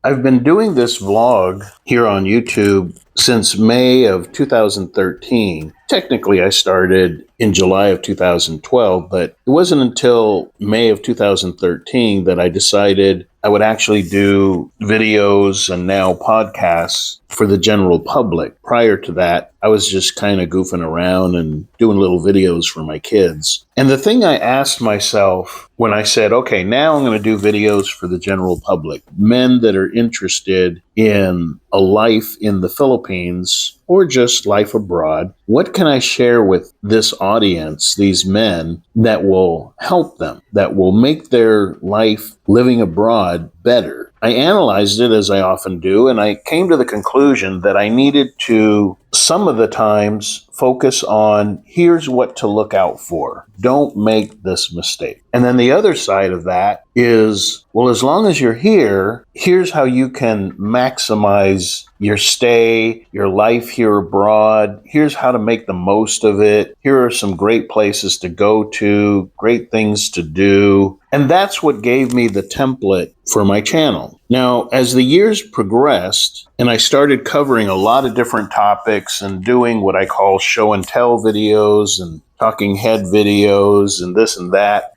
I've been doing this vlog here on YouTube since May of 2013. Technically, I started in July of 2012, but it wasn't until May of 2013 that I decided I would actually do videos and now podcasts for the general public. Prior to that, I was just kind of goofing around and doing little videos for my kids. And the thing I asked myself when I said, okay, now I'm going to do videos for the general public, men that are interested in a life in the Philippines or just life abroad, what can I share with this audience, these men, that will help them, that will make their life living abroad better? I analyzed it, as I often do, and I came to the conclusion that I needed to, some of the times, focus on here's what to look out for. Don't make this mistake. And then the other side of that is, well, as long as you're here, here's how you can maximize your stay, your life here abroad. Here's how to make the most of it. Here are some great places to go to, great things to do. And that's what gave me the template for my channel. Now, as the years progressed, and I started covering a lot of different topics and doing what I call show and tell videos and talking head videos and this and that,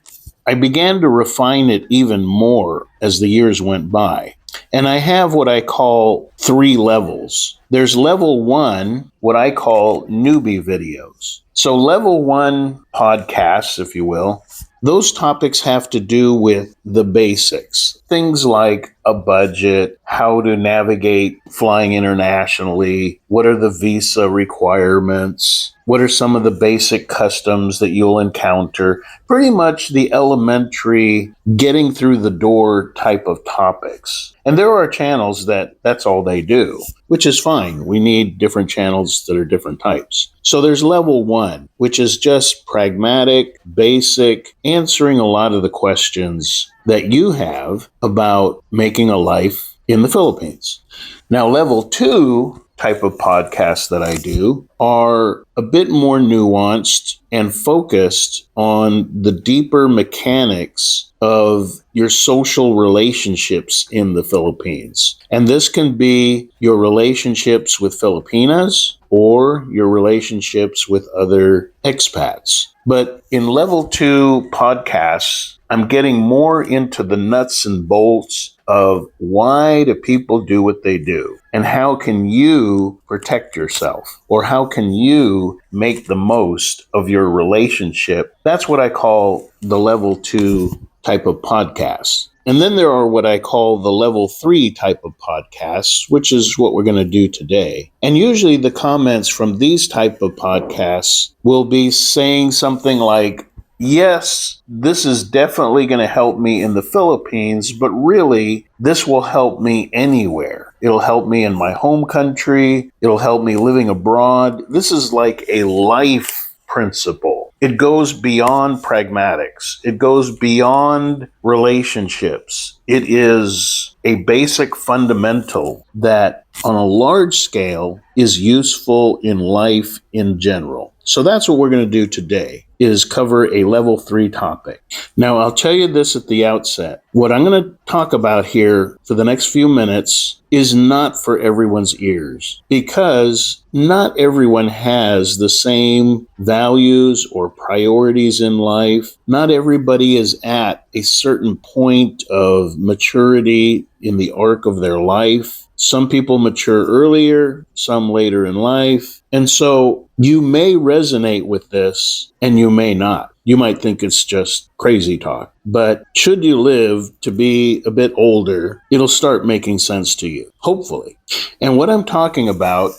I began to refine it even more as the years went by. And I have what I call 3 levels. There's level 1, what I call newbie videos. So level 1 podcasts, if you will, those topics have to do with the basics. Things like a budget, how to navigate flying internationally, what are the visa requirements, what are some of the basic customs that you'll encounter, pretty much the elementary getting through the door type of topics. And there are channels that's all they do, which is fine. We need different channels that are different types. So there's level 1, which is just pragmatic, basic, answering a lot of the questions that you have about making a life in the Philippines. Now, level 2 type of podcasts that I do are a bit more nuanced and focused on the deeper mechanics of your social relationships in the Philippines. And this can be your relationships with Filipinas or your relationships with other expats. But in level 2 podcasts, I'm getting more into the nuts and bolts of why do people do what they do? And how can you protect yourself? Or how can you make the most of your relationship? That's what I call the level 2 type of podcasts. And then there are what I call the level 3 type of podcasts, which is what we're going to do today. And usually the comments from these type of podcasts will be saying something like, yes, this is definitely going to help me in the Philippines, but really, this will help me anywhere. It'll help me in my home country. It'll help me living abroad. This is like a life principle. It goes beyond pragmatics. It goes beyond relationships. It is a basic fundamental that on a large scale is useful in life in general. So that's what we're going to do today, is cover a level 3 topic. Now, I'll tell you this at the outset. What I'm going to talk about here for the next few minutes is not for everyone's ears, because not everyone has the same values or priorities in life. Not everybody is at a certain point of maturity in the arc of their life. Some people mature earlier, some later in life. And so you may resonate with this and you may not. You might think it's just crazy talk. But should you live to be a bit older, it'll start making sense to you, hopefully. And what I'm talking about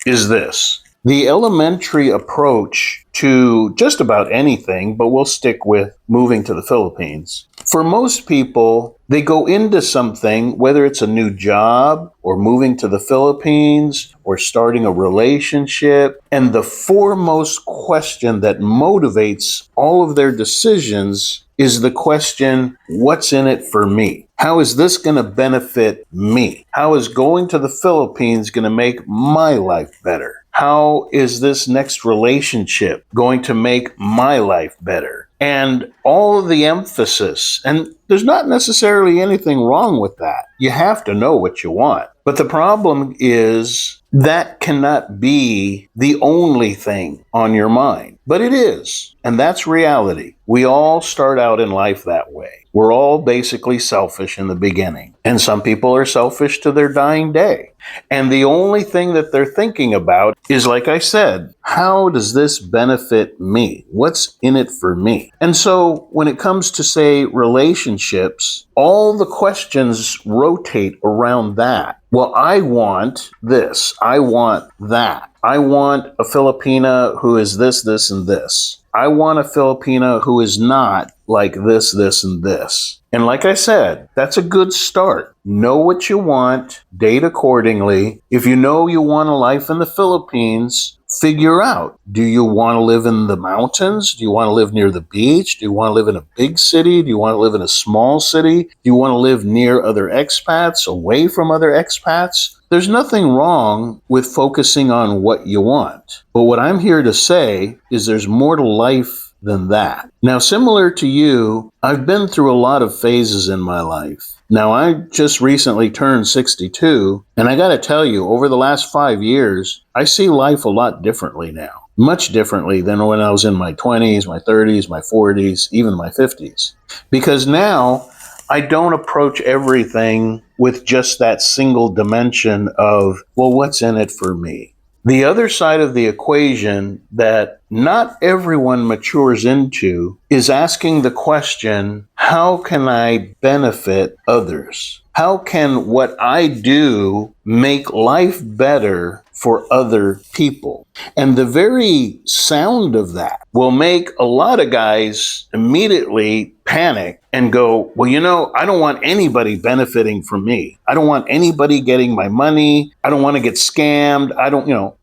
is this. The elementary approach to just about anything, but we'll stick with moving to the Philippines. For most people, they go into something, whether it's a new job or moving to the Philippines or starting a relationship, and the foremost question that motivates all of their decisions is the question, what's in it for me? How is this going to benefit me? How is going to the Philippines going to make my life better? How is this next relationship going to make my life better? And all of the emphasis, and There's not necessarily anything wrong with that. You have to know what you want. But the problem is that cannot be the only thing on your mind. But it is. And that's reality. We all start out in life that way. We're all basically selfish in the beginning. And some people are selfish to their dying day. And the only thing that they're thinking about is, like I said, how does this benefit me? What's in it for me? And so when it comes to, say, relationships, all the questions rotate around that. Well, I want this. I want that. I want a Filipina who is this, this, and this. I want a Filipina who is not like this, this, and this. And like I said, that's a good start. Know what you want, date accordingly. If you know you want a life in the Philippines, figure out, do you want to live in the mountains? Do you want to live near the beach? Do you want to live in a big city? Do you want to live in a small city? Do you want to live near other expats, away from other expats? There's nothing wrong with focusing on what you want. But what I'm here to say is there's more to life than that. Now, similar to you, I've been through a lot of phases in my life. Now, I just recently turned 62, and I got to tell you, over the last 5 years, I see life a lot differently now. Much differently than when I was in my 20s, my 30s, my 40s, even my 50s. Because now, I don't approach everything with just that single dimension of, well, what's in it for me? The other side of the equation that not everyone matures into is asking the question, how can I benefit others? How can what I do make life better for other people? And the very sound of that will make a lot of guys immediately panic and go, well, I don't want anybody benefiting from me. I don't want anybody getting my money. I don't want to get scammed.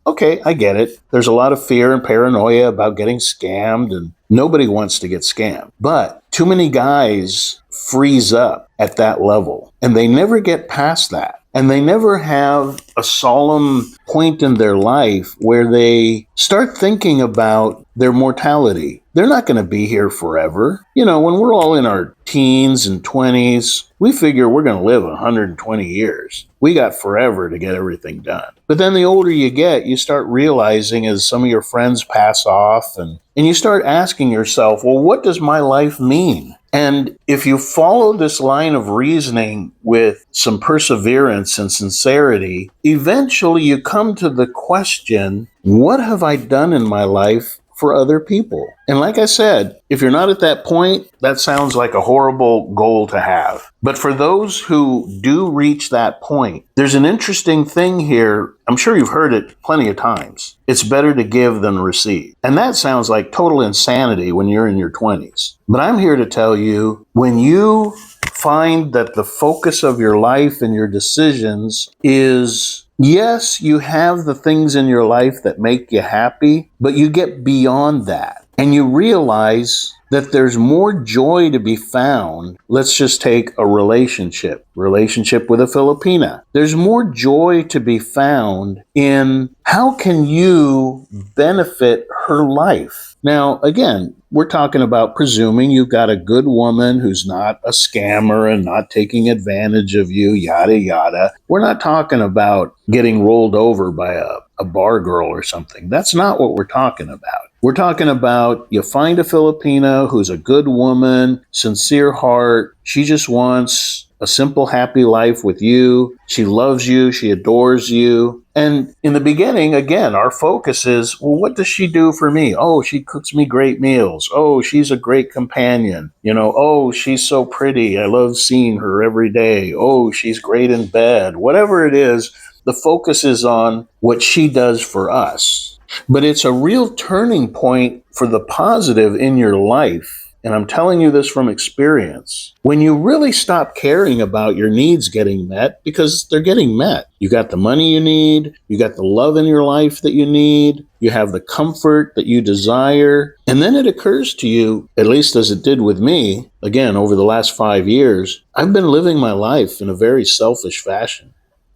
Okay, I get it. There's a lot of fear and paranoia about getting scammed, and nobody wants to get scammed. But too many guys freeze up at that level, and they never get past that. And they never have a solemn point in their life where they start thinking about their mortality. They're not going to be here forever. When we're all in our teens and 20s, we figure we're going to live 120 years. We got forever to get everything done. But then the older you get, you start realizing as some of your friends pass off and you start asking yourself, well, what does my life mean? And if you follow this line of reasoning with some perseverance and sincerity, eventually you come to the question, what have I done in my life for other people? And like I said, if you're not at that point, that sounds like a horrible goal to have. But for those who do reach that point, there's an interesting thing here. I'm sure you've heard it plenty of times. It's better to give than receive. And that sounds like total insanity when you're in your 20s. But I'm here to tell you, when you find that the focus of your life and your decisions is, yes, you have the things in your life that make you happy, but you get beyond that. And you realize that there's more joy to be found. Let's just take a relationship with a Filipina. There's more joy to be found in how can you benefit her life. Now, again, we're talking about presuming you've got a good woman who's not a scammer and not taking advantage of you, yada, yada. We're not talking about getting rolled over by a bar girl or something. That's not what we're talking about. We're talking about you find a Filipina who's a good woman, sincere heart. She just wants a simple, happy life with you. She loves you. She adores you. And in the beginning, again, our focus is, well, what does she do for me? Oh, she cooks me great meals. Oh, she's a great companion. Oh, she's so pretty. I love seeing her every day. Oh, she's great in bed. Whatever it is, the focus is on what she does for us. But it's a real turning point for the positive in your life. And I'm telling you this from experience. When you really stop caring about your needs getting met, because they're getting met. You got the money you need. You got the love in your life that you need. You have the comfort that you desire. And then it occurs to you, at least as it did with me, again, over the last 5 years, I've been living my life in a very selfish fashion.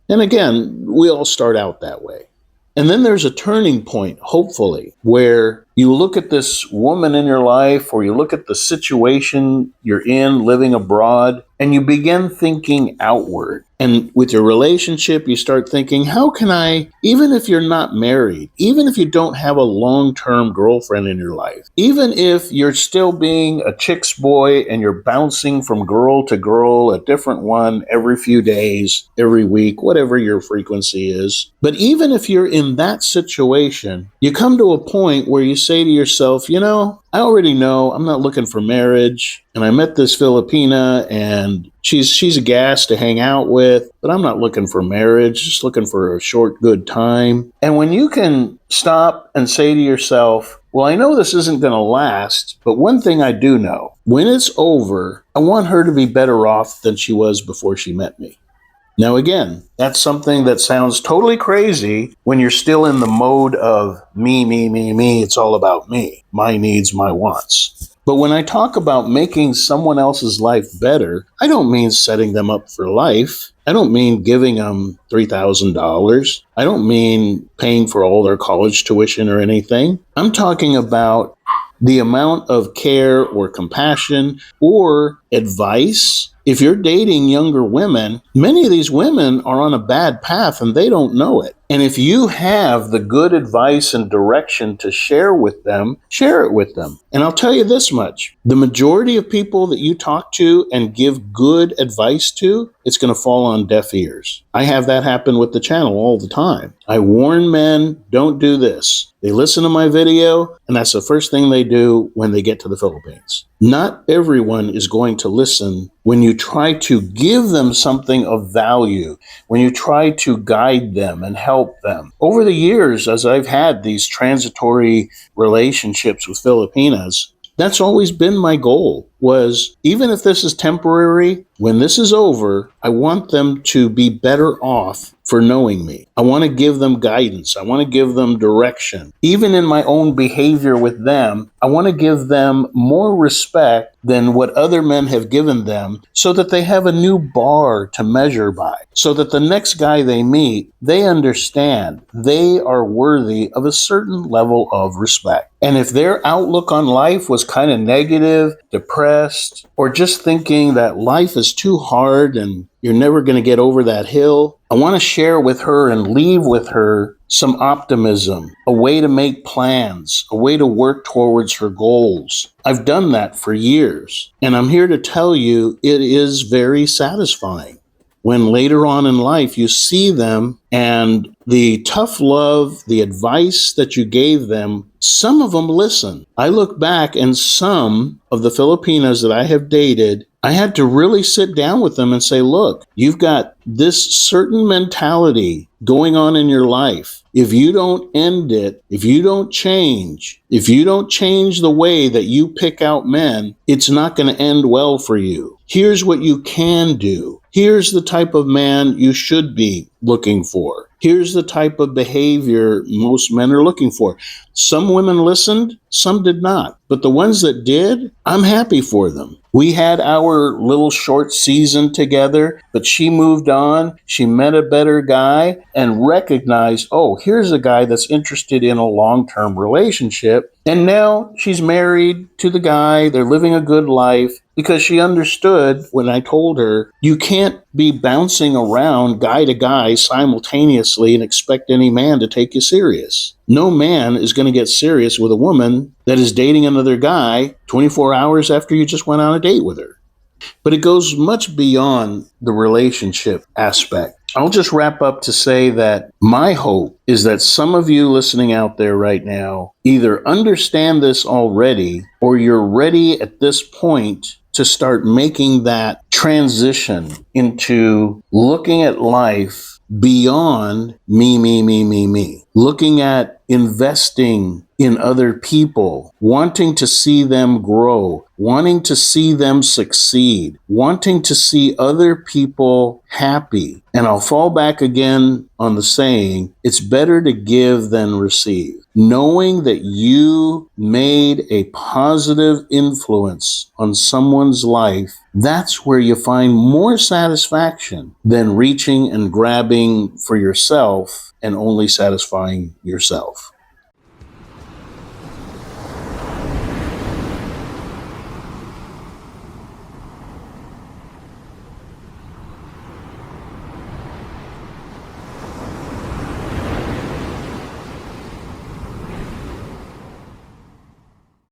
And again, we all start out that way. And then there's a turning point, hopefully, where You look at this woman in your life, or you look at the situation you're in living abroad, and you begin thinking outward. And with your relationship, you start thinking, how can I, even if you're not married, even if you don't have a long-term girlfriend in your life, even if you're still being a chick's boy and you're bouncing from girl to girl, a different one every few days, every week, whatever your frequency is. But even if you're in that situation, you come to a point where you say to yourself, I already know I'm not looking for marriage, and I met this Filipina and she's a gas to hang out with, but I'm not looking for marriage, just looking for a short, good time. And when you can stop and say to yourself, well, I know this isn't going to last, but one thing I do know, when it's over, I want her to be better off than she was before she met me. Now, again, that's something that sounds totally crazy when you're still in the mode of me, me, me, me. It's all about me, my needs, my wants. But when I talk about making someone else's life better, I don't mean setting them up for life. I don't mean giving them $3,000. I don't mean paying for all their college tuition or anything. I'm talking about the amount of care or compassion or advice. If you're dating younger women, many of these women are on a bad path and they don't know it. And if you have the good advice and direction to share with them, share it with them. And I'll tell you this much, the majority of people that you talk to and give good advice to, it's going to fall on deaf ears. I have that happen with the channel all the time. I warn men, don't do this. They listen to my video, and that's the first thing they do when they get to the Philippines. Not everyone is going to listen when you try to give them something of value, when you try to guide them and help them. Over the years, as I've had these transitory relationships with Filipinas, that's always been my goal, was even if this is temporary, when this is over, I want them to be better off for knowing me. I want to give them guidance. I want to give them direction. Even in my own behavior with them, I want to give them more respect than what other men have given them, so that they have a new bar to measure by, so that the next guy they meet, they understand they are worthy of a certain level of respect. And if their outlook on life was kind of negative, depressed, or just thinking that life is too hard and you're never going to get over that hill, I want to share with her and leave with her some optimism, a way to make plans, a way to work towards her goals. I've done that for years, and I'm here to tell you it is very satisfying when later on in life you see them and the tough love, the advice that you gave them, some of them listen. I look back and some of the Filipinas that I have dated, I had to really sit down with them and say, look, you've got this certain mentality going on in your life. If you don't end it, if you don't change the way that you pick out men, it's not going to end well for you. Here's what you can do. Here's the type of man you should be looking for. Here's the type of behavior most men are looking for. Some women listened, some did not. But the ones that did, I'm happy for them. We had our little short season together, but she moved on. She met a better guy and recognized, oh, here's a guy that's interested in a long-term relationship. And now she's married to the guy. They're living a good life because she understood when I told her, you can't be bouncing around guy to guy simultaneously and expect any man to take you serious. No man is going to get serious with a woman that is dating another guy 24 hours after you just went on a date with her. But it goes much beyond the relationship aspect. I'll just wrap up to say that my hope is that some of you listening out there right now either understand this already or you're ready at this point to start making that transition into looking at life beyond me. Looking at investing in other people, wanting to see them grow, wanting to see them succeed, wanting to see other people happy. And I'll fall back again on the saying, it's better to give than receive. Knowing that you made a positive influence on someone's life, that's where you find more satisfaction than reaching and grabbing for yourself and only satisfying yourself.